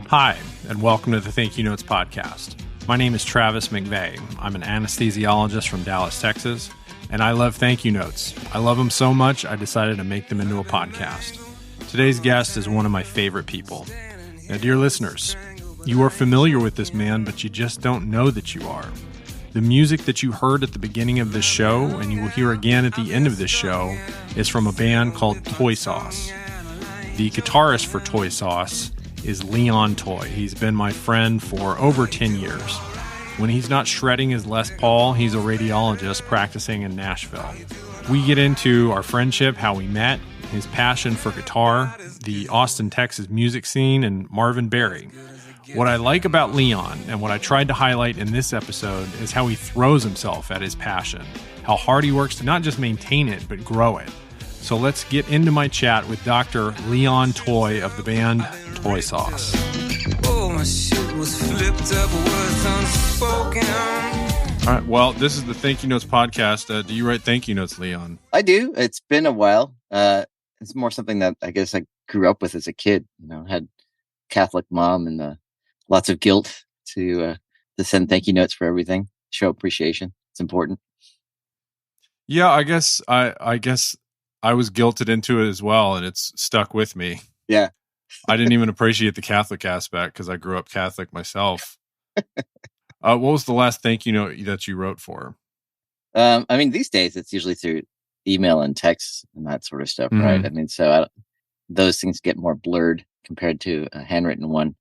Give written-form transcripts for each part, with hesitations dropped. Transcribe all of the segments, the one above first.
Hi, and welcome to the Thank You Notes podcast. My name is Travis McVeigh. I'm an anesthesiologist from Dallas, Texas, and I love thank you notes. I love them so much, I decided to make them into a podcast. Today's guest is one of my favorite people. Now, dear listeners, you are familiar with this man, but you just don't know that you are. The music that you heard at the beginning of this show, and you will hear again at the end of this show, is from a band called Toyesauce. The guitarist for Toyesauce is Leon Toye. He's been my friend for over 10 years. When he's not shredding his Les Paul, he's a radiologist practicing in Nashville. We get into our friendship, how we met, his passion for guitar, the Austin, Texas music scene, and Marvin Berry. What I like about Leon, and what I tried to highlight in this episode, is how he throws himself at his passion, how hard he works to not just maintain it, but grow it. So let's get into my chat with Dr. Leon Toye of the band Toyesauce. Oh, my shit was flipped up, words unspoken. All right, well, this is the Thank You Notes podcast. Do you write thank you notes, Leon? I do. It's been a while. It's more something that I guess I grew up with as a kid. You know, had Catholic mom and lots of guilt to send thank you notes for everything. Show appreciation. It's important. Yeah, I guess I was guilted into it as well, and it's stuck with me. Yeah. I didn't even appreciate the Catholic aspect because I grew up Catholic myself. What was the last thank you note that you wrote for? I mean, these days it's usually through email and text and that sort of stuff, Mm-hmm. right? I mean, so those things get more blurred compared to a handwritten one.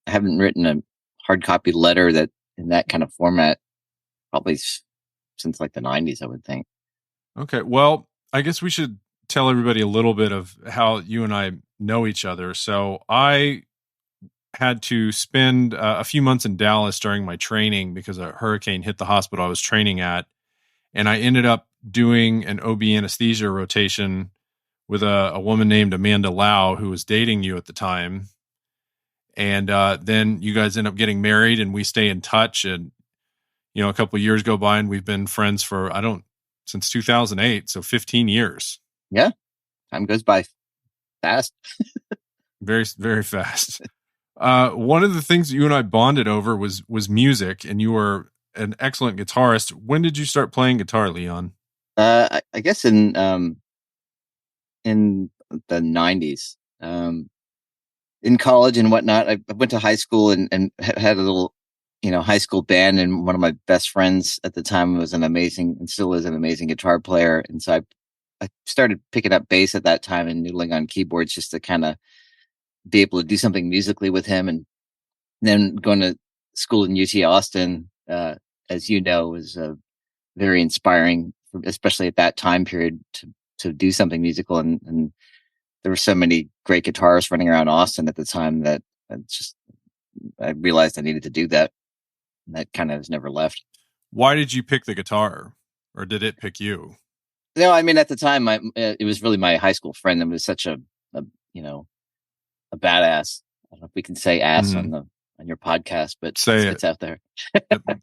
I haven't written a hard copy letter that in that kind of format probably since like the 90s, I would think. Okay, well, I guess we should tell everybody a little bit of how you and I know each other. So I had to spend a few months in Dallas during my training because a hurricane hit the hospital I was training at. And I ended up doing an OB anesthesia rotation with a woman named Amanda Lau, who was dating you at the time. And then you guys end up getting married and we stay in touch. And, you know, a couple of years go by and we've been friends for, since 2008. So 15 years. Yeah. Time goes by fast. Very, very fast. One of the things that you and I bonded over was music, and you were an excellent guitarist. When did you start playing guitar, Leon? I guess in the 90s, in college and whatnot. I went to high school and had a little, high school band, and one of my best friends at the time was an amazing, and still is an amazing guitar player. And so I started picking up bass at that time and noodling on keyboards just to kind of be able to do something musically with him. And then going to school in UT Austin, as you know, was very inspiring, especially at that time period to do something musical. And there were so many great guitarists running around Austin at the time that I realized I needed to do that. And that kind of has never left. Why did you pick the guitar, or did it pick you? No, I mean, at the time, it was really my high school friend that was such a badass. I don't know if we can say ass on your podcast, but it's out there.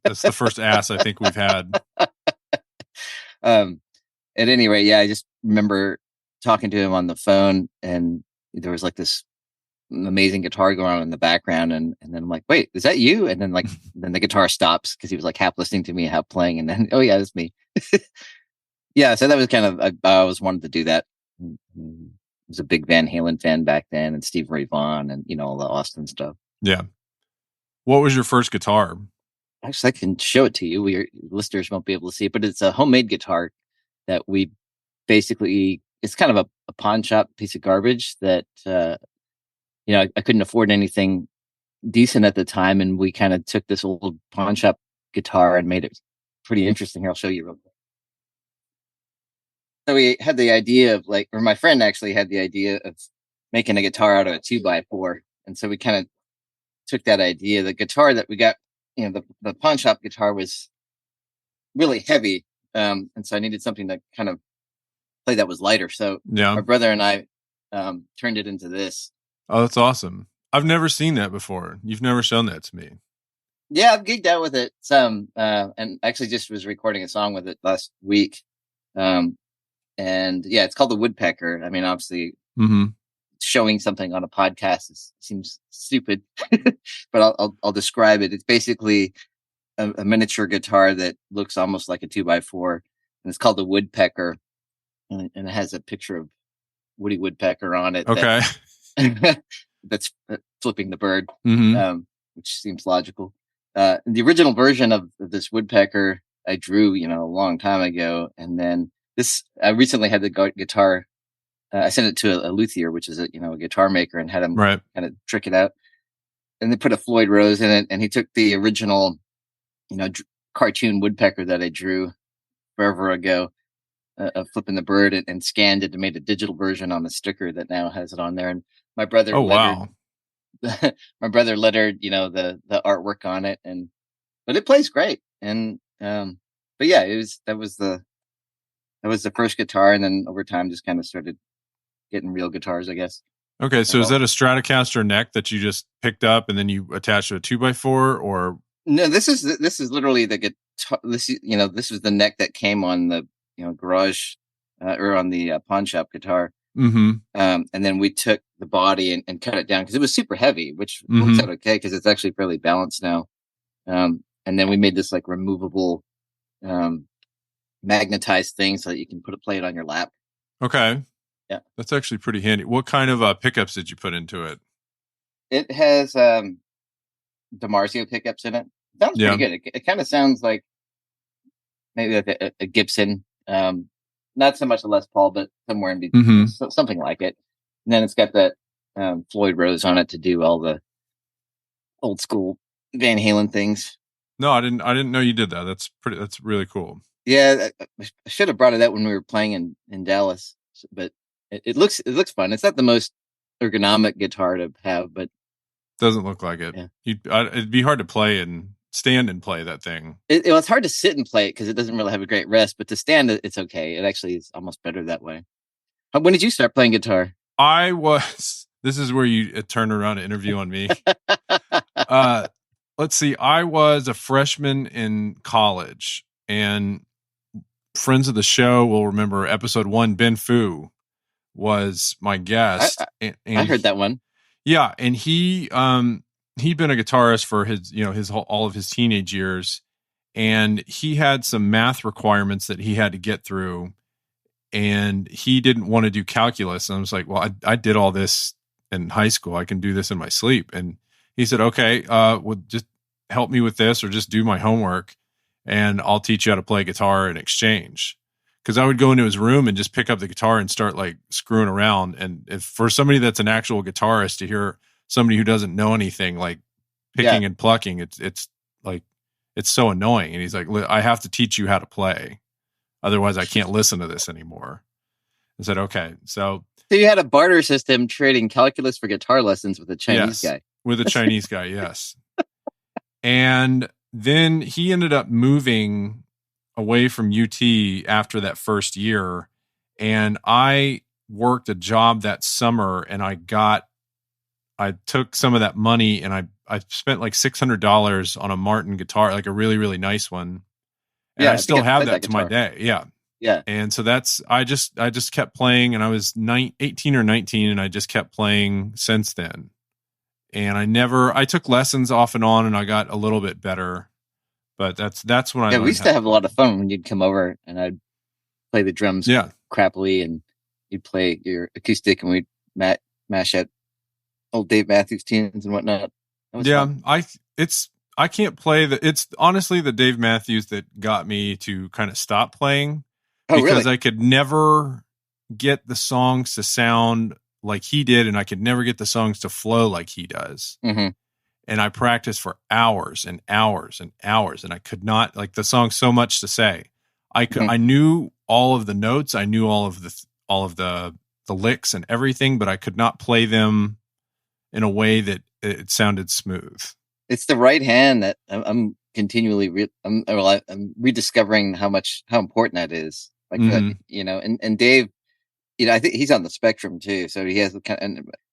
That's the first ass I think we've had. At any rate, yeah, I just remember talking to him on the phone, and there was like this amazing guitar going on in the background, and then I'm like, wait, is that you? And then then the guitar stops because he was like half listening to me, half playing, and then, oh yeah, that's me. Yeah, so that was kind of, I always wanted to do that. I was a big Van Halen fan back then, and Steve Ray Vaughan, and all the Austin stuff. Yeah. What was your first guitar? Actually, I can show it to you. Your listeners won't be able to see it, but it's a homemade guitar that we basically, it's kind of a pawn shop piece of garbage that, I couldn't afford anything decent at the time. And we kind of took this old pawn shop guitar and made it pretty interesting. Here, I'll show you real quick. So we had the idea of my friend actually had the idea of making a guitar out of a 2x4. And so we kind of took that idea. The guitar that we got, the pawn shop guitar was really heavy. And so I needed something to kind of play that was lighter. So my brother and I turned it into this. Oh, that's awesome. I've never seen that before. You've never shown that to me. Yeah, I've gigged out with it some, and actually just was recording a song with it last week. And yeah, it's called the Woodpecker. I mean, obviously, showing something on a podcast seems stupid, but I'll describe it. It's basically a miniature guitar that looks almost like a 2x4, and it's called the Woodpecker, and it has a picture of Woody Woodpecker on it. Okay. That's flipping the bird, Mm-hmm. which seems logical. The original version of this woodpecker I drew, a long time ago, and then I recently had the guitar. I sent it to a luthier, which is a guitar maker, and had him Right. kind of trick it out. And they put a Floyd Rose in it, and he took the original, cartoon woodpecker that I drew forever ago, of flipping the bird, and scanned it and made a digital version on the sticker that now has it on there. And my brother Oh, wow. my brother lettered, the artwork on it, but it plays great. And but yeah, that was the first guitar, and then over time just kind of started getting real guitars, I guess. Okay, so is that a Stratocaster neck that you just picked up and then you attached to a 2x4, or? No, this is literally the guitar. This was the neck that came on the garage or on the pawn shop guitar. Mm-hmm. And then we took the body and cut it down because it was super heavy, which works out okay because it's actually fairly balanced now. And then we made this like removable magnetized thing so that you can play it on your lap. Okay. Yeah. That's actually pretty handy. What kind of pickups did you put into it? It has DiMarzio pickups in it. Sounds pretty good. It kind of sounds like maybe like a Gibson. Not so much a Les Paul, but somewhere in between, something like it. And then it's got that Floyd Rose on it to do all the old school Van Halen things. No, I didn't know you did that. That's really cool. Yeah, I should have brought it out when we were playing in Dallas, but it looks fun. It's not the most ergonomic guitar to have, but doesn't look like it. Yeah. It'd be hard to play and stand and play that thing. It's hard to sit and play it because it doesn't really have a great rest, but to stand it's okay. It actually is almost better that way. When did you start playing guitar? This is where you turn around an interview on me. Let's see. I was a freshman in college, and friends of the show will remember episode 1, Ben Fu was my guest. I heard that one. Yeah. And he'd been a guitarist for all of his teenage years, and he had some math requirements that he had to get through, and he didn't want to do calculus. And I was like, well, I did all this in high school. I can do this in my sleep. And he said, okay, well, just help me with this, or just do my homework, and I'll teach you how to play guitar in exchange. Because I would go into his room and just pick up the guitar and start like screwing around. And if for somebody that's an actual guitarist to hear somebody who doesn't know anything like picking and plucking, it's like, it's so annoying. And he's like, I have to teach you how to play, otherwise I can't listen to this anymore. I said, okay. So you had a barter system trading calculus for guitar lessons with a Chinese guy. With a Chinese guy, yes. And then he ended up moving away from UT after that first year. And I worked a job that summer, and I took some of that money and I spent like $600 on a Martin guitar, like a really, really nice one. And I still have that to my day. Yeah. Yeah. And so I just kept playing, and I was 18 or 19, and I just kept playing since then. And I took lessons off and on, and I got a little bit better, but that's when I we used to have a lot of fun when you'd come over and I'd play the drums crappily, and you'd play your acoustic, and we'd mash out old Dave Matthews tunes and whatnot. Fun. I can't play it's honestly the Dave Matthews that got me to kind of stop playing, because I could never get the songs to sound like he did, and I could never get the songs to flow like he does. Mm-hmm. And I practiced for hours and hours and hours, and I could not, like, the song so much to say. I knew all of the notes, I knew all of the licks and everything, but I could not play them in a way that it sounded smooth. It's the right hand that I'm continually I'm rediscovering how important that is. Like that, and Dave, I think he's on the spectrum too. So he has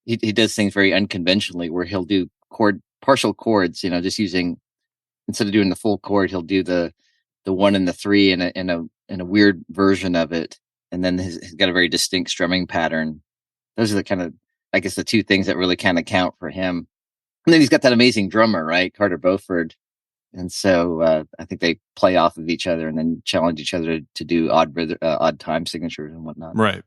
he does things very unconventionally, where he'll do partial chords, just using, instead of doing the full chord, he'll do the 1 and the 3 in a weird version of it. And then he's got a very distinct strumming pattern. Those are the kind of I guess the two things that really kind of count for him. And then he's got that amazing drummer, right? Carter Beauford. And so I think they play off of each other and then challenge each other to do odd time signatures and whatnot. Right.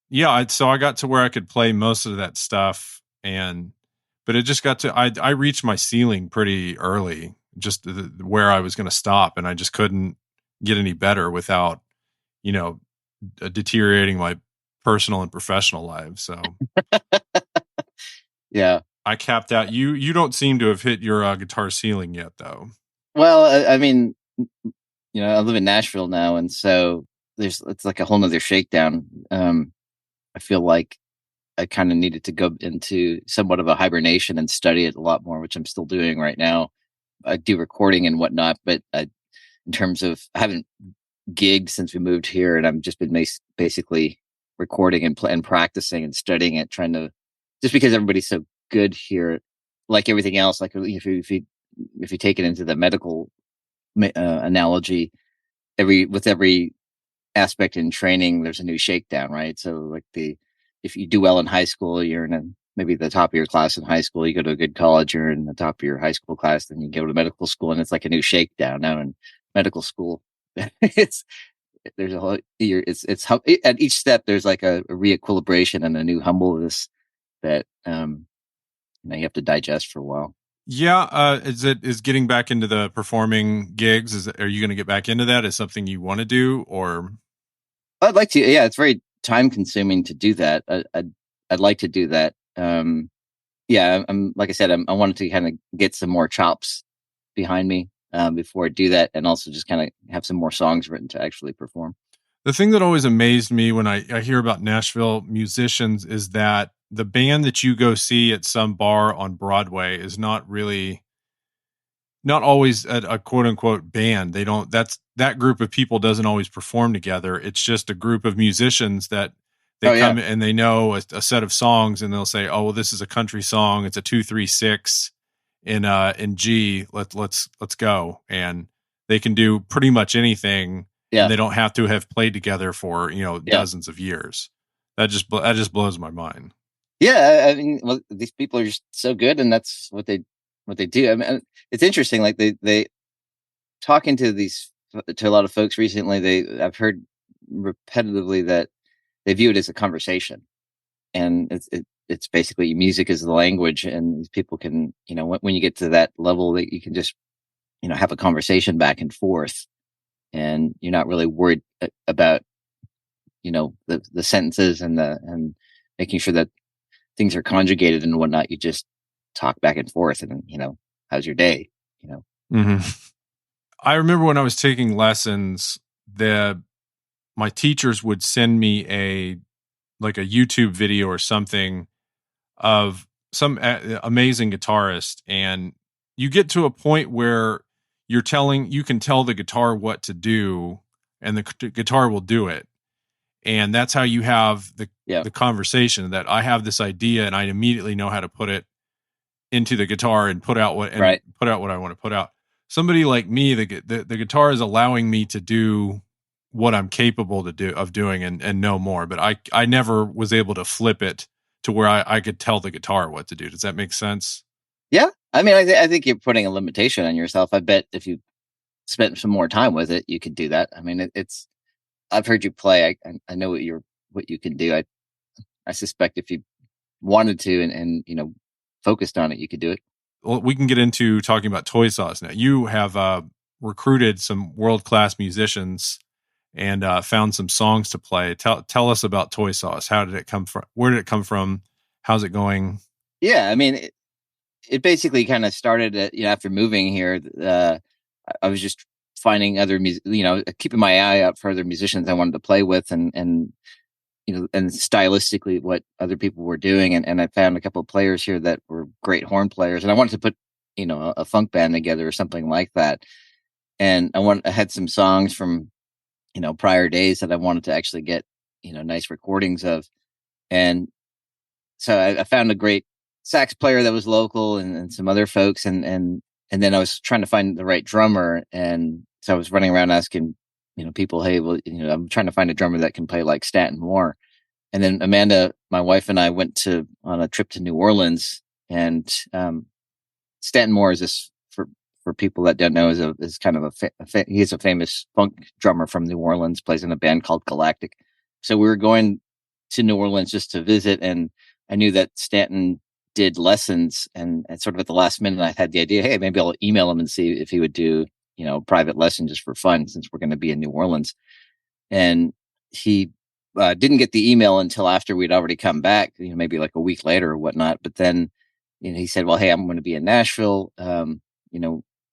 Yeah. So I got to where I could play most of that stuff, but it just got to, I reached my ceiling pretty early, just where I was going to stop, and I just couldn't get any better without, deteriorating my personal and professional lives. So yeah, I capped out. You don't seem to have hit your guitar ceiling yet, though. well, I mean, I live in Nashville now, and so it's like a whole nother shakedown. I feel like I kind of needed to go into somewhat of a hibernation and study it a lot more, which I'm still doing right now. I do recording and whatnot, but in terms of, I haven't gigged since we moved here, and I've just been basically recording and practicing and studying it, trying to, just because everybody's so good here, like everything else, like if you take it into the medical analogy, with every aspect in training, there's a new shakedown, right? So like if you do well in high school, you're in maybe the top of your class in high school. You go to a good college, you're in the top of your high school class. Then you go to medical school, and it's like a new shakedown now in medical school. it's there's a whole it's at each step there's like a reequilibration and a new humbleness that you have to digest for a while. Yeah, is getting back into the performing gigs? Are you going to get back into that? Is something you want to do, or? I'd like to. Yeah, it's very time consuming to do that. I'd like to do that. Yeah, I'm like I said, I wanted to kind of get some more chops behind me before I do that, and also just kind of have some more songs written to actually perform. The thing that always amazed me when I hear about Nashville musicians is that the band that you go see at some bar on Broadway is not always a quote unquote band. That group of people doesn't always perform together. It's just a group of musicians that they come and they know a set of songs, and they'll say, "Oh, well, this is a country song. It's a 2-3-6 in G. Let's go." And they can do pretty much anything. Yeah. And they don't have to have played together for, dozens of years. That just blows my mind. Yeah. I mean, well, these people are just so good, and that's what they do. I mean, it's interesting. Like they talking to a lot of folks recently, I've heard repetitively that they view it as a conversation, and it's basically music is the language, and these people can, when you get to that level, that you can just, have a conversation back and forth, and you're not really worried about, the sentences and making sure that things are conjugated and whatnot. You just talk back and forth, and how's your day? Mm-hmm. I remember when I was taking lessons, my teachers would send me a YouTube video or something of some amazing guitarist, and you get to a point where you can tell the guitar what to do, and the guitar will do it. And that's how you have the conversation, that I have this idea and I immediately know how to put it into the guitar and put out what I want to put out. Somebody like me, the guitar is allowing me to do what I'm capable of doing and no more. But I never was able to flip it to where I could tell the guitar what to do. Does that make sense? Yeah. I mean, I think you're putting a limitation on yourself. I bet if you spent some more time with it, you could do that. I mean, I've heard you play. I know what you can do. I suspect if you wanted to and focused on it, you could do it. Well, we can get into talking about Toyesauce now. You have recruited some world-class musicians and found some songs to play. Tell us about Toyesauce. How did it come from? Where did it come from? How's it going? Yeah, I mean, it basically kind of started after moving here. I was just finding other keeping my eye out for other musicians I wanted to play with, and stylistically what other people were doing, and I found a couple of players here that were great horn players, and I wanted to put a funk band together or something like that. And I had some songs from prior days that I wanted to actually get nice recordings of, and so I found a great sax player that was local, and some other folks, and then I was trying to find the right drummer, and so I was running around asking people, hey, well, I'm trying to find a drummer that can play like Stanton Moore. And then Amanda, my wife, and I went on a trip to New Orleans, and Stanton Moore is this for people that don't know is kind of he's a famous funk drummer from New Orleans, plays in a band called Galactic. So we were going to New Orleans just to visit, and I knew that Stanton did lessons, and sort of at the last minute I had the idea, hey, maybe I'll email him and see if he would do, private lesson just for fun, since we're going to be in New Orleans. And he didn't get the email until after we'd already come back, maybe like a week later or whatnot. But then, he said, well, hey, I'm going to be in Nashville,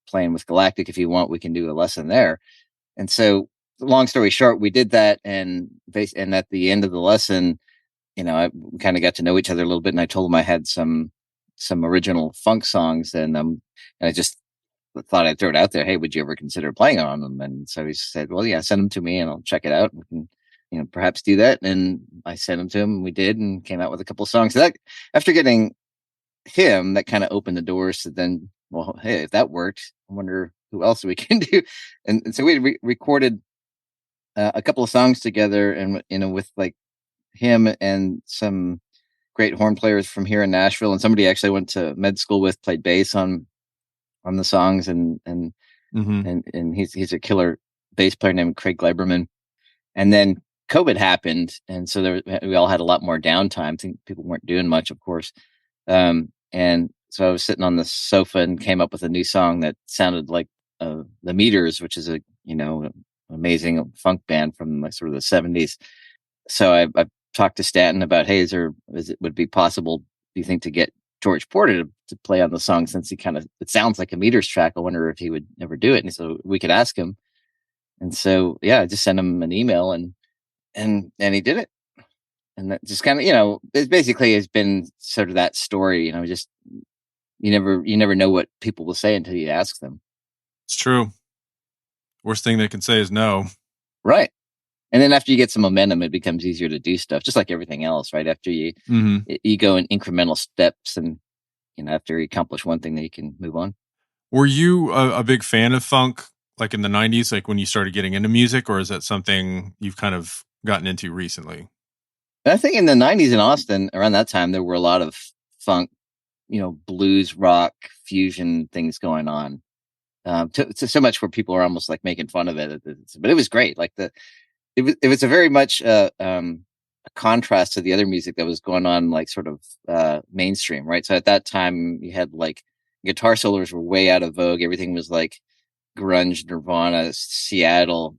playing with Galactic. If you want, we can do a lesson there. And so, long story short, we did that. And at the end of the lesson, we kind of got to know each other a little bit. And I told him I had some original funk songs, and I just thought I'd throw it out there. Hey, would you ever consider playing on them? And so he said, well, yeah, send them to me and I'll check it out. We can, perhaps do that. And I sent them to him, and we did, and came out with a couple of songs. So that, after getting him, that kind of opened the doors to then, well, hey, if that worked, I wonder who else we can do. And so we recorded a couple of songs together, and with like him and some great horn players from here in Nashville, and somebody actually went to med school with, played bass on the songs, and he's a killer bass player named Craig Gleiberman. And then COVID happened, and so we all had a lot more downtime. I think people weren't doing much, of course. And so I was sitting on the sofa and came up with a new song that sounded like the Meters, which is a amazing funk band from like sort of the 70s. So I talked to Stanton about, hey, would it be possible, do you think, to get George Porter to play on the song, since it sounds like a Meters track. I wonder if he would ever do it. And so we could ask him. And so, yeah, I just sent him an email, and he did it. And that just kind of, it basically has been sort of that story, just, you never know what people will say until you ask them. It's true. Worst thing they can say is no. Right. And then after you get some momentum, it becomes easier to do stuff, just like everything else, right? After you go in incremental steps, and, after you accomplish one thing, then you can move on. Were you a big fan of funk, like in the 90s, like when you started getting into music, or is that something you've kind of gotten into recently? I think in the 90s in Austin, around that time, there were a lot of funk, blues, rock, fusion things going on. To so much where people are almost like making fun of it. But it was great. Like it was a very much a contrast to the other music that was going on, like sort of mainstream, right? So at that time, you had like guitar solos were way out of vogue. Everything was like grunge, Nirvana, Seattle,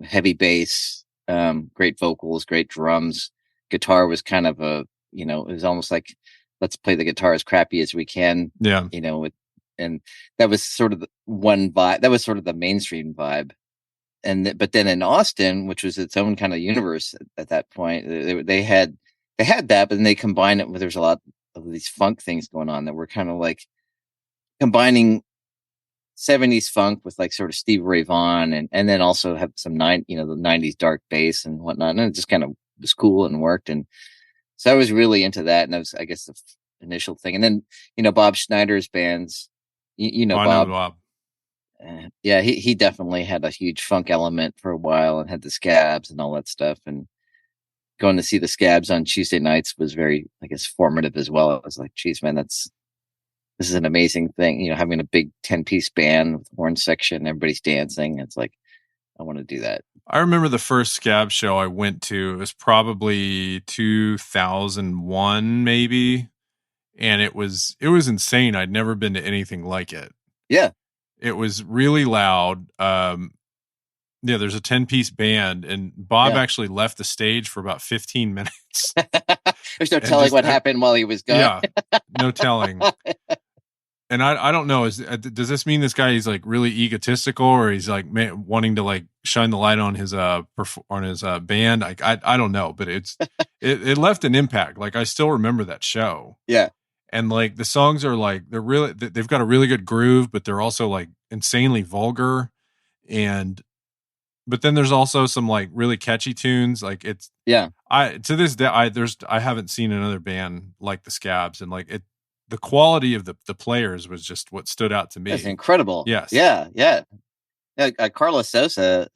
heavy bass, great vocals, great drums. Guitar was kind of it was almost like, let's play the guitar as crappy as we can. Yeah. And that was sort of the one vibe. That was sort of the mainstream vibe. But then in Austin, which was its own kind of universe at that point, they had that, but then they combined it with, there's a lot of these funk things going on that were kind of like combining 70s funk with like sort of Stevie Ray Vaughan, and then also have some the 90s dark bass and whatnot. And it just kind of was cool and worked. And so I was really into that. And that was, I guess, the initial thing. And then, Bob Schneider's bands, Bob. Yeah, he definitely had a huge funk element for a while, and had the Scabs and all that stuff. And going to see the Scabs on Tuesday nights was very, I guess, formative as well. I was like, geez, man, this is an amazing thing. Having a big 10-piece band with horn section, everybody's dancing. It's like, I want to do that. I remember the first Scab show I went to. It was probably 2001, maybe. And it was insane. I'd never been to anything like it. Yeah. It was really loud. There's a 10-piece band, and Bob actually left the stage for about 15 minutes. There's no telling what happened while he was gone. Yeah, no telling. And I don't know. Does this mean this guy is like really egotistical, or he's like wanting to like shine the light on his band? Like I don't know, but it left an impact. Like I still remember that show. Yeah. And like the songs are like, they've got a really good groove, but they're also like insanely vulgar. But then there's also some like really catchy tunes. Like to this day, I haven't seen another band like the Scabs, and like the quality of the players was just what stood out to me. It's incredible. Yes. Yeah. Carlos Sosa,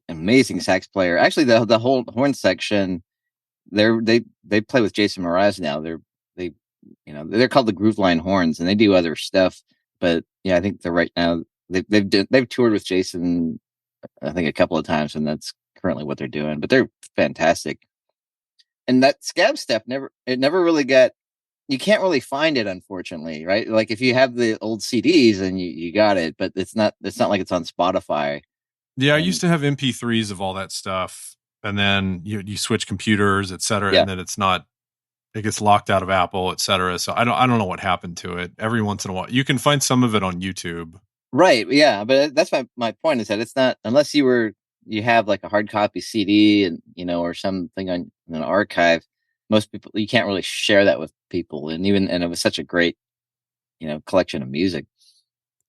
amazing sax player. Actually, the whole horn section, they play with Jason Mraz now. They they're called the Groove Line Horns, and they do other stuff. But yeah, I think they're right now they've toured with Jason, I think, a couple of times, and that's currently what they're doing. But they're fantastic. And that scab stuff never really got. You can't really find it, unfortunately, right? Like if you have the old CDs, and you got it, but it's not like it's on Spotify. Yeah, I used And to have MP3s of all that stuff, and then you switch computers, et cetera, yeah, and then it gets locked out of Apple, et cetera. So I don't know what happened to it. Every once in a while, you can find some of it on YouTube. right, yeah, but that's my point, is that it's not, unless you have like a hard copy CD, and or something on an archive. Most people, you can't really share that with people, and it was such a great collection of music.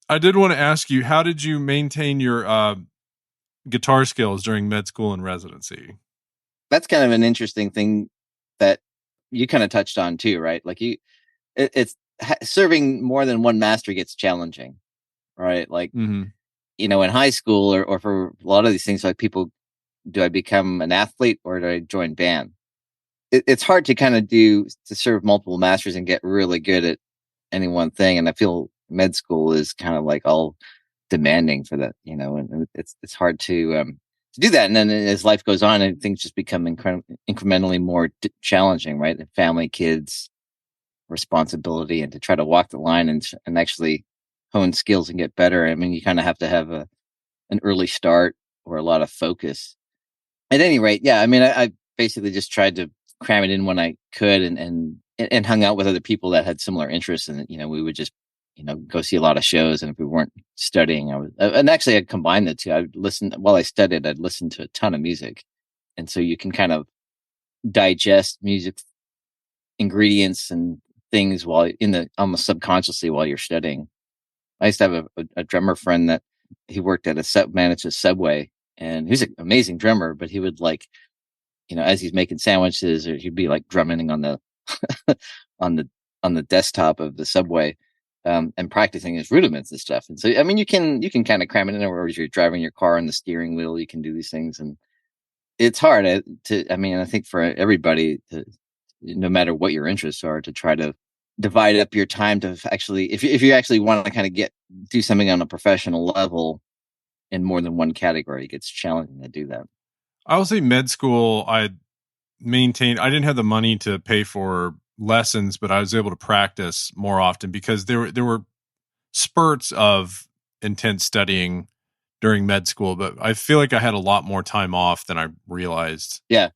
I did want to ask you, how did you maintain your guitar skills during med school and residency? That's kind of an interesting thing that you kind of touched on too, right? Like it's serving more than one master gets challenging, right? Like, Mm-hmm. in high school, or for a lot of these things, like people, do I become an athlete or do I join band? It's hard to kind of to serve multiple masters and get really good at any one thing. And I feel med school is kind of like all demanding for that, and it's hard to do that. And then as life goes on, and things just become incrementally more challenging, right? The family, kids, responsibility, and to try to walk the line, and actually hone skills and get better. I mean, you kind of have to have an early start, or a lot of focus. At any rate, yeah, I mean, I basically just tried to cram it in when I could, and hung out with other people that had similar interests. And we would just go see a lot of shows. And if we weren't studying, and actually I'd combine the two. I'd listen while I studied. I'd listen to a ton of music, and so you can kind of digest music ingredients and things while almost subconsciously while you're studying. I used to have a drummer friend that he worked at managed a Subway, and he's an amazing drummer, but he would, like, as he's making sandwiches, or he'd be like drumming on the on the on the desktop of the Subway, and practicing his rudiments and stuff. And so, I mean, you can kind of cram it in, or as you're driving your car on the steering wheel, you can do these things. And it's hard I mean, I think for everybody, no matter what your interests are, to try to divide up your time to actually, if you actually want to kind of do something on a professional level in more than one category, it gets challenging to do that. I will say med school, I didn't have the money to pay for lessons, but I was able to practice more often because there were spurts of intense studying during med school, but I feel like I had a lot more time off than I realized. Yeah.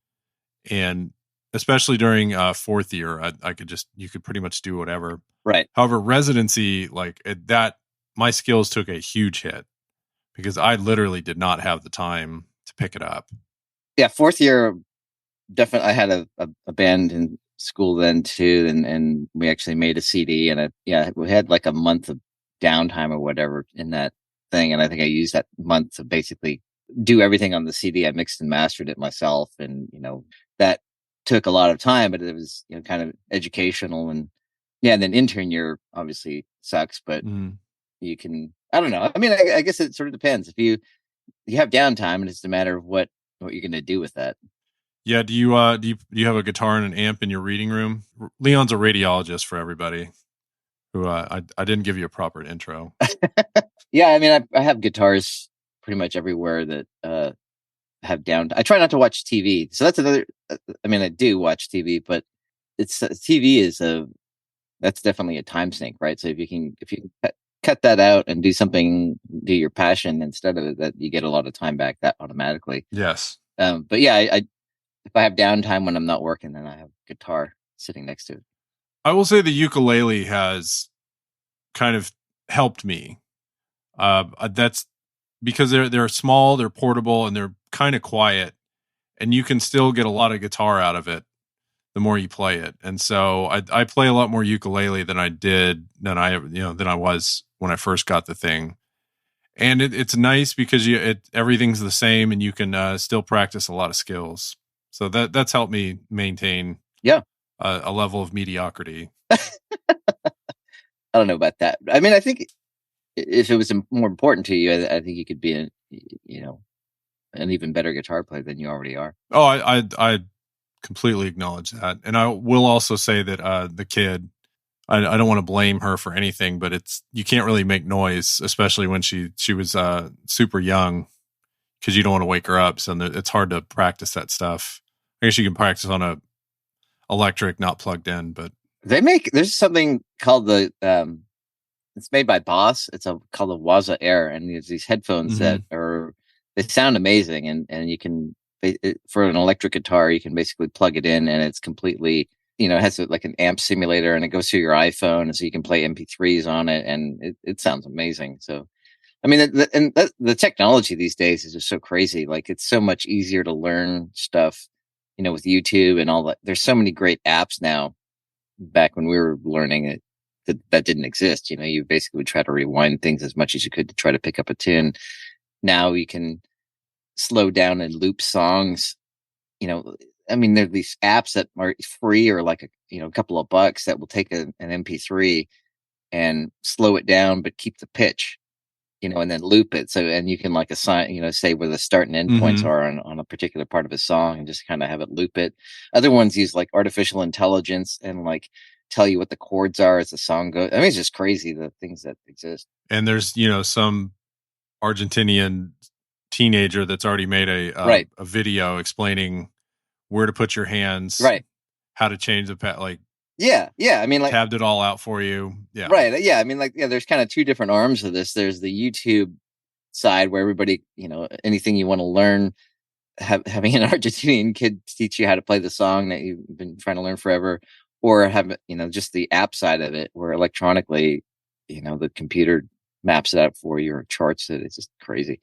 And especially during fourth year, you could pretty much do whatever. Right. However, residency, my skills took a huge hit because I literally did not have the time to pick it up. Yeah. Fourth year, definitely. I had a band in school then too. And we actually made a CD, and we had like a month of downtime or whatever in that thing. And I think I used that month to basically do everything on the CD. I mixed and mastered it myself. And, that took a lot of time, but it was, kind of educational. And yeah, and then intern year obviously sucks, but you can, I don't know. I mean, I guess it sort of depends. If you have downtime, and it's a matter of what you're going to do with that. Yeah. Do you have a guitar and an amp in your reading room? Leon's a radiologist, for everybody who I didn't give you a proper intro. Yeah, I mean, I have guitars pretty much everywhere that have down. I try not to watch TV, so that's another. I mean, I do watch TV, but TV is that's definitely a time sink, right? So if you can cut that out and do your passion instead of it, that you get a lot of time back that automatically. Yes. But yeah, if I have downtime when I'm not working, then I have guitar sitting next to it. I will say the ukulele has kind of helped me. That's because they're small, they're portable, and they're kind of quiet, and you can still get a lot of guitar out of it the more you play it. And so I play a lot more ukulele than I was when I first got the thing. And it's nice because everything's the same, and you can still practice a lot of skills. So that's helped me maintain a level of mediocrity. I don't know about that. I mean, I think if it was more important to you, I think you could be an even better guitar player than you already are. Oh, I completely acknowledge that. And I will also say that the kid, I don't want to blame her for anything, but you can't really make noise, especially when she was super young, because you don't want to wake her up. So it's hard to practice that stuff. I guess you can practice on a electric, not plugged in, but there's something called it's made by Boss. It's called the Waza Air, and there's these headphones that they sound amazing, and you can, for an electric guitar, you can basically plug it in, and it's completely, it has like an amp simulator, and it goes through your iPhone, and so you can play MP3s on it, and it sounds amazing. So, I mean, the technology these days is just so crazy. Like, it's so much easier to learn stuff, with YouTube and all that. There's so many great apps now. Back when we were learning it, that didn't exist. You basically would try to rewind things as much as you could to try to pick up a tune. Now you can slow down and loop songs. I mean, there are these apps that are free or like a couple of bucks that will take an MP3 and slow it down, but keep the pitch, and then loop it. So, and you can like assign, say where the start and end points are on a particular part of a song, and just kind of have it loop it. Other ones use like artificial intelligence and like tell you what the chords are as the song goes. I mean, it's just crazy, the things that exist. And there's, some Argentinian teenager that's already made a video explaining where to put your hands, right? How to change the pad, like, yeah. I mean, like, tabbed it all out for you. Yeah. Right. Yeah. I mean, like, there's kind of two different arms of this. There's the YouTube side where everybody, anything you want to learn, having an Argentinian kid teach you how to play the song that you've been trying to learn forever, or have, just the app side of it where electronically, the computer maps it out for you or charts it. It's just crazy.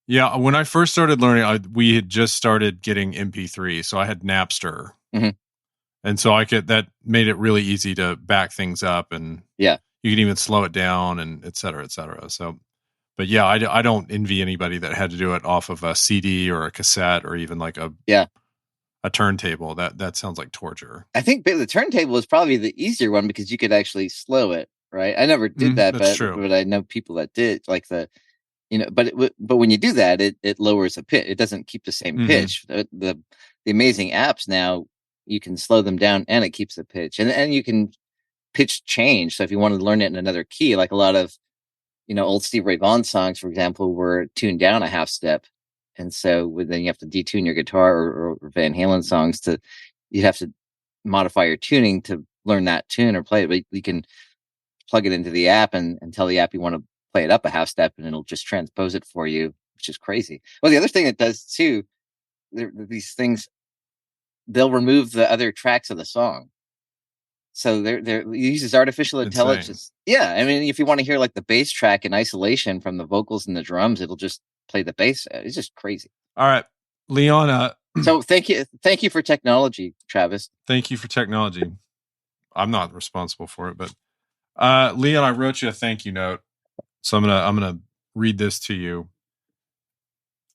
Yeah. When I first started learning, we had just started getting MP3. So I had Napster. Mm-hmm. And so that made it really easy to back things up, and yeah, you can even slow it down, and et cetera, et cetera. So, but yeah, I don't envy anybody that had to do it off of a CD or a cassette or even like a turntable. That sounds like torture. I think the turntable is probably the easier one because you could actually slow it. Right. I never did that, but I know people that did, like but when you do that, it lowers the pitch. It doesn't keep the same pitch. The amazing apps now, you can slow them down and it keeps the pitch, and you can pitch change. So if you want to learn it in another key, like a lot of, old Stevie Ray Vaughan songs, for example, were tuned down a half step. And so then you have to detune your guitar, or Van Halen songs you have to modify your tuning to learn that tune or play it. But you can plug it into the app and tell the app you want to play it up a half step, and it'll just transpose it for you, which is crazy. Well, the other thing it does too, these things, they'll remove the other tracks of the song. So it uses artificial intelligence. Yeah. I mean, if you want to hear like the bass track in isolation from the vocals and the drums, it'll just play the bass. It's just crazy. All right, Leon. So thank you for technology, Travis. Thank you for technology. I'm not responsible for it, but Leon, I wrote you a thank you note, so I'm gonna read this to you.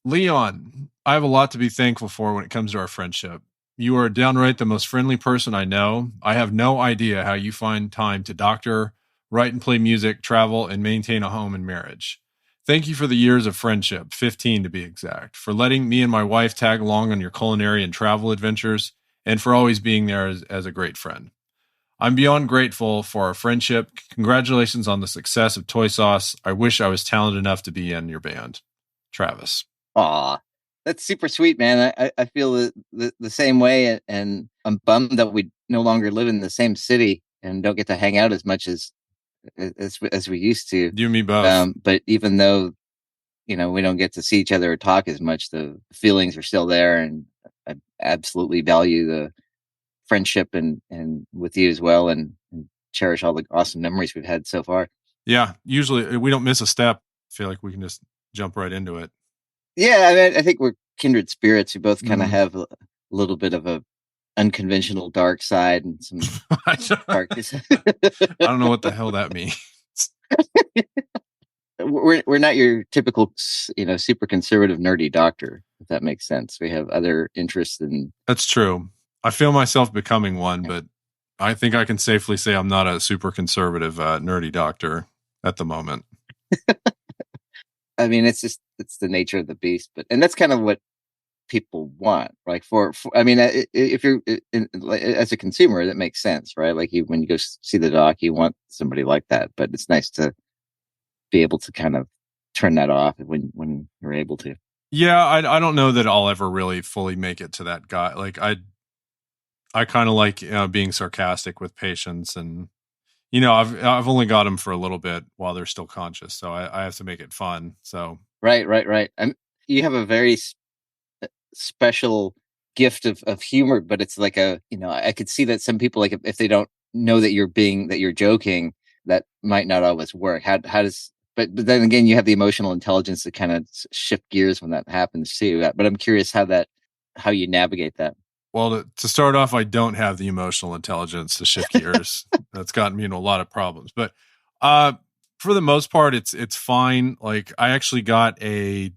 Leon, I have a lot to be thankful for when it comes to our friendship. You are downright the most friendly person I know. I have no idea how you find time to doctor, write and play music, travel, and maintain a home and marriage. Thank you for the years of friendship, 15 to be exact, for letting me and my wife tag along on your culinary and travel adventures, and for always being there as a great friend. I'm beyond grateful for our friendship. Congratulations on the success of Toyesauce. I wish I was talented enough to be in your band. Travis. Aw, that's super sweet, man. I feel the same way, and I'm bummed that we no longer live in the same city and don't get to hang out as much as we used to. You and me both. But even though, we don't get to see each other or talk as much, the feelings are still there, and I absolutely value the friendship and with you as well, and cherish all the awesome memories we've had so far. Yeah, usually we don't miss a step. I feel like we can just jump right into it. Yeah, I mean, I think we're kindred spirits. We both kind of have a little bit of a unconventional dark side and some darkness. I don't know what the hell that means. We're not your typical, super conservative nerdy doctor, if that makes sense. We have other interests in. That's true. I feel myself becoming one, but I think I can safely say I'm not a super conservative nerdy doctor at the moment. I mean, it's the nature of the beast, and that's kind of what people want. Like for I mean, if you're as a consumer, that makes sense, right? Like when you go see the doc, you want somebody like that, but it's nice to be able to kind of turn that off when you're able to. Yeah, I don't know that I'll ever really fully make it to that guy. Like I kind of like being sarcastic with patients, and I've only got them for a little bit while they're still conscious, so I have to make it fun. So Right. You have a very special gift of humor, but it's like I could see that some people, like if they don't know that you're joking, that might not always work. How does but then again, you have the emotional intelligence to kind of shift gears when that happens too. But I'm curious how you navigate that. well, to start off, I don't have the emotional intelligence to shift gears. That's gotten me into a lot of problems, but for the most part, it's fine. Like I actually got a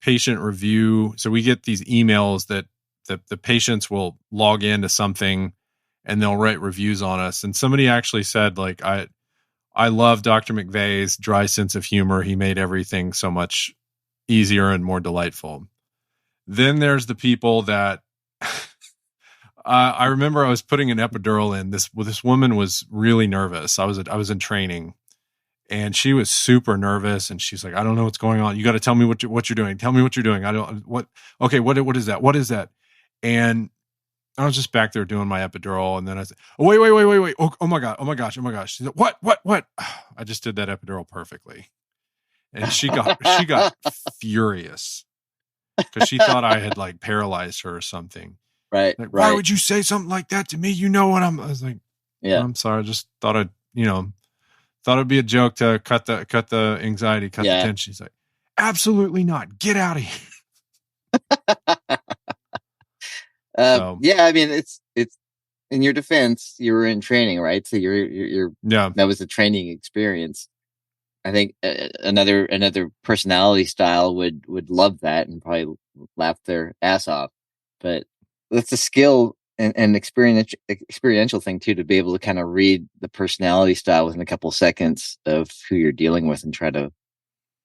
patient review. So we get these emails that the patients will log into something and they'll write reviews on us. And somebody actually said, like, I love Dr. McVeigh's dry sense of humor. He made everything so much easier and more delightful. Then there's the people that I remember I was putting an epidural in. This woman was really nervous. I was in training, and she was super nervous. And she's like, "I don't know what's going on. You got to tell me what you're doing. Tell me what you're doing. I don't what. Okay, what is that? What is that?" And I was just back there doing my epidural, and then I said, "Oh, wait! Oh my gosh! She said, what?" I just did that epidural perfectly, and she got furious because she thought I had like paralyzed her or something. Right. Like, why would you say something like that to me? You know what I was like, yeah. I'm sorry. I just thought it'd be a joke to cut the anxiety, cut the tension. She's like, absolutely not. Get out of here. Yeah, I mean, it's in your defense, you were in training, right? So that was a training experience. I think another personality style would love that and probably laugh their ass off. But that's a skill and experiential thing too, to be able to kind of read the personality style within a couple of seconds of who you're dealing with and try to,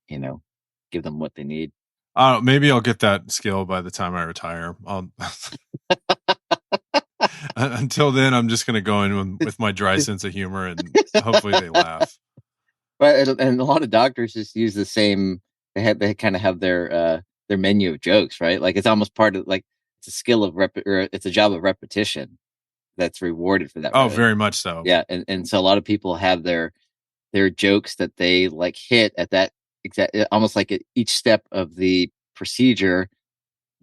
give them what they need. Maybe I'll get that skill by the time I retire. Until then, I'm just going to go in with my dry sense of humor, and hopefully they laugh. But and a lot of doctors just use the same. They kind of have their menu of jokes, right? Like it's almost part of like it's a skill of or it's a job of repetition that's rewarded for that. Oh, very much so. Yeah, and so a lot of people have their jokes that they like hit at that exact, almost like at each step of the procedure.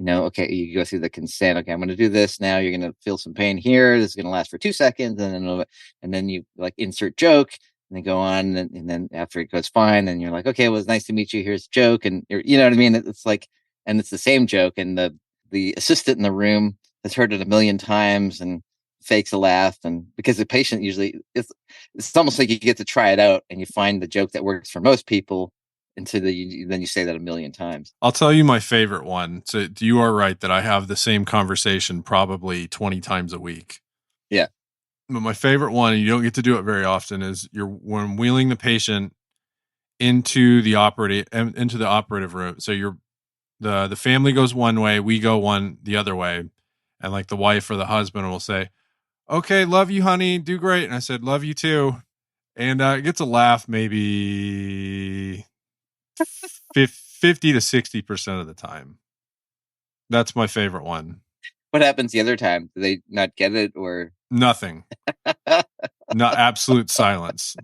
Okay, you go through the consent. Okay, I'm going to do this now. You're going to feel some pain here. This is going to last for 2 seconds, and then you like insert joke, and then go on, and then after it goes fine, then you're like, okay, well, it's nice to meet you. Here's a joke, and you know what I mean. It's like, and it's the same joke, and the assistant in the room has heard it a million times and fakes a laugh, and because the patient usually it's almost like you get to try it out, and you find the joke that works for most people. Until then you say that a million times. I'll tell you my favorite one. So you are right that I have the same conversation probably 20 times a week. Yeah. But my favorite one, and you don't get to do it very often, is when wheeling the patient into the operative room. So the family goes one way, we go the other way, and like the wife or the husband will say, "Okay, love you, honey, do great." And I said, "Love you too," and it gets a laugh maybe 50 to 60% of the time. That's my favorite one. What happens the other time? Do they not get it or nothing? Not absolute silence.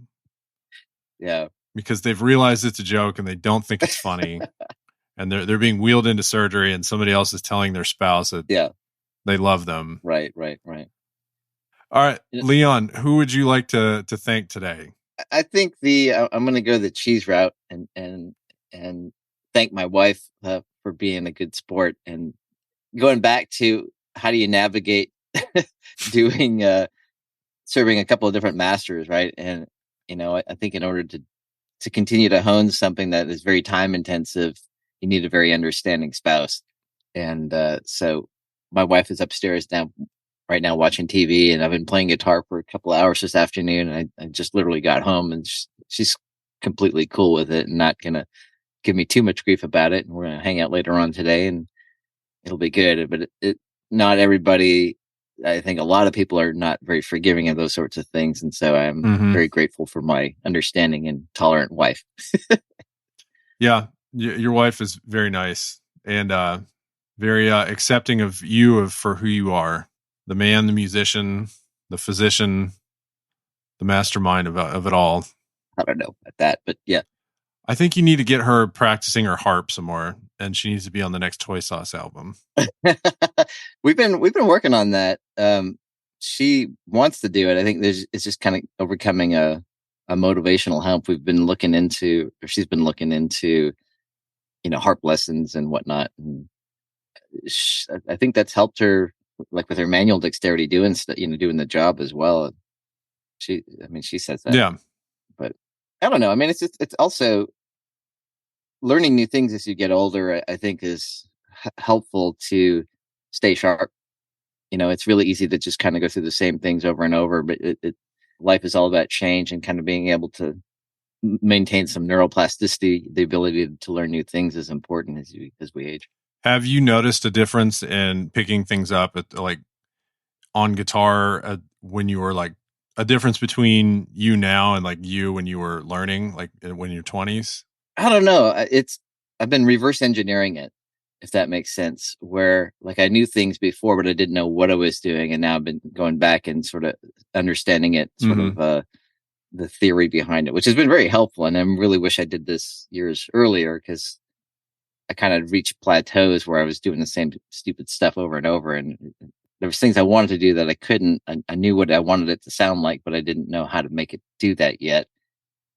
Yeah, because they've realized it's a joke and they don't think it's funny, and they're being wheeled into surgery, and somebody else is telling their spouse that they love them. Right. All right, Leon, who would you like to thank today? I think I'm going to go the cheese route and thank my wife for being a good sport, and going back to how do you navigate doing serving a couple of different masters, right? And I think in order to continue to hone something that is very time intensive, you need a very understanding spouse. And so my wife is upstairs right now watching TV, and I've been playing guitar for a couple of hours this afternoon. And I just literally got home, and she's completely cool with it and not gonna give me too much grief about it. And we're going to hang out later on today and it'll be good. But not everybody, I think a lot of people are not very forgiving of those sorts of things. And so I'm very grateful for my understanding and tolerant wife. Yeah. Your wife is very nice and very accepting of you for who you are. The man, the musician, the physician, the mastermind of it all. I don't know about that, but yeah. I think you need to get her practicing her harp some more, and she needs to be on the next Toyesauce album. We've been working on that. She wants to do it. I think it's just kind of overcoming a motivational hump. She's been looking into, harp lessons and whatnot. And I think that's helped her, like with her manual dexterity, doing the job as well. She says that. Yeah. But I don't know. I mean, it's also learning new things as you get older. I think is helpful to stay sharp. It's really easy to just kind of go through the same things over and over. But life is all about change and kind of being able to maintain some neuroplasticity. The ability to learn new things is important as we age. Have you noticed a difference in picking things up on guitar when you were a difference between you now and you when you were learning, when you're 20s? I don't know. I've been reverse engineering it, if that makes sense, where I knew things before, but I didn't know what I was doing. And now I've been going back and sort of understanding it, the theory behind it, which has been very helpful. And I really wish I did this years earlier, because I kind of reached plateaus where I was doing the same stupid stuff over and over. And there was things I wanted to do that I couldn't. I knew what I wanted it to sound like, but I didn't know how to make it do that yet.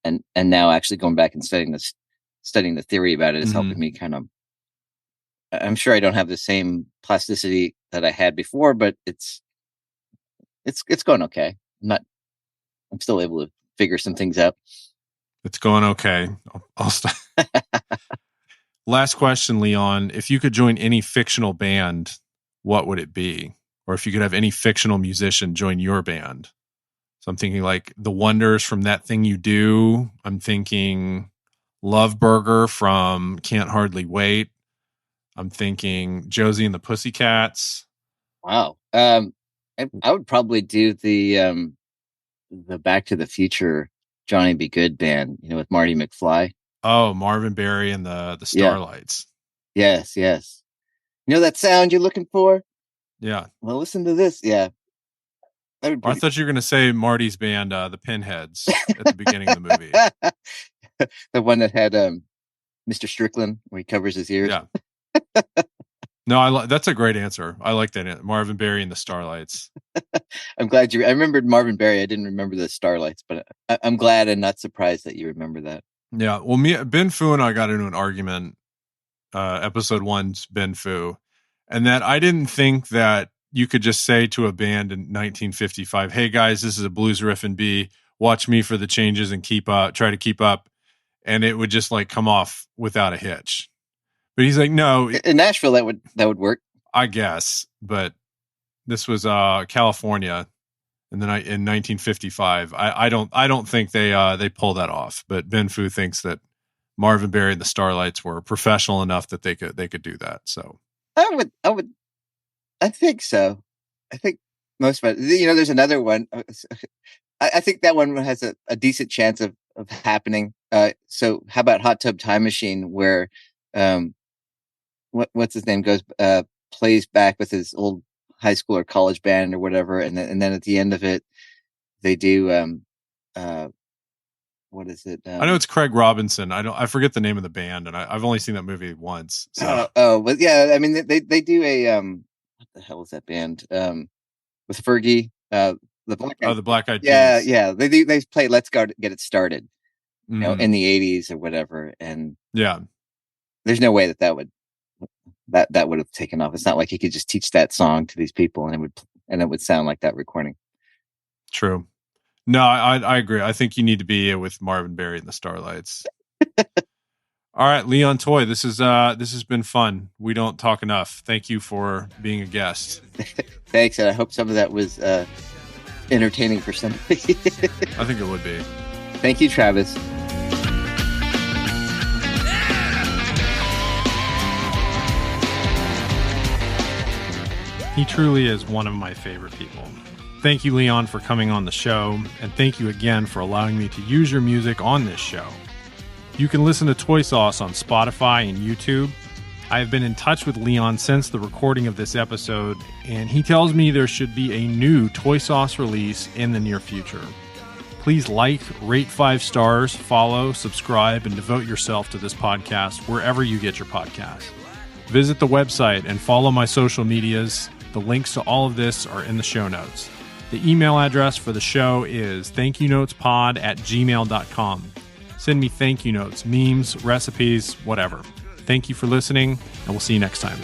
And now actually going back and studying the theory about it is helping me kind of. I'm sure I don't have the same plasticity that I had before, but it's going okay. I'm still able to figure some things out. It's going okay. I'll stop. Last question, Leon. If you could join any fictional band, what would it be? Or if you could have any fictional musician join your band. So I'm thinking the Wonders from That Thing You Do. I'm thinking Love Burger from Can't Hardly Wait. I'm thinking Josie and the Pussycats. Wow. I would probably do the Back to the Future Johnny Be Good band, with Marty McFly. Oh, Marvin Berry and the Starlights. Yeah. Yes. You know that sound you're looking for? Yeah. Well, listen to this. Yeah. I thought you were going to say Marty's band, the Pinheads, at the beginning of the movie. The one that had Mr. Strickland, where he covers his ears. Yeah. No, that's a great answer. I like that. Marvin Berry and the Starlights. I'm glad I remembered Marvin Berry. I didn't remember the Starlights, but I'm glad and not surprised that you remember that. Yeah. Well, Ben Fu and I got into an argument, episode 1's Ben Fu, and that I didn't think that you could just say to a band in 1955, "Hey guys, this is a blues riff in B. Watch me for the changes and try to keep up," and it would just come off without a hitch. But he's like, "No, in Nashville that would work, I guess." But this was California, and then in 1955, I don't think they pull that off. But Ben Fu thinks that Marvin Berry and the Starlights were professional enough that they could do that. So I think so. I think most of it. There's another one. I think that one has a decent chance of happening. So how about Hot Tub Time Machine, where what's his name plays back with his old high school or college band or whatever, and then at the end of it, they do what is it? I know it's Craig Robinson. I forget the name of the band, and I've only seen that movie once. So. But yeah, I mean they do a what the hell is that band with Fergie? The Black Eyed Peas. Yeah. They play Let's Go Get It Started, in the 80s or whatever, and yeah, there's no way that would have taken off. It's not like he could just teach that song to these people and it would sound like that recording. True. No, I agree. I think you need to be with Marvin Berry and the Starlights. All right, Leon Toye, this has been fun. We don't talk enough. Thank you for being a guest. Thanks, and I hope some of that was entertaining for somebody. I think it would be. Thank you, Travis. He truly is one of my favorite people. Thank you, Leon, for coming on the show, and thank you again for allowing me to use your music on this show. You can listen to Toyesauce on Spotify and YouTube. I have been in touch with Leon since the recording of this episode, and he tells me there should be a new Toyesauce release in the near future. Please like, rate 5 stars, follow, subscribe, and devote yourself to this podcast wherever you get your podcasts. Visit the website and follow my social medias. The links to all of this are in the show notes. The email address for the show is thankyouNotesPod@gmail.com. Send me thank you notes, memes, recipes, whatever. Thank you for listening, and we'll see you next time.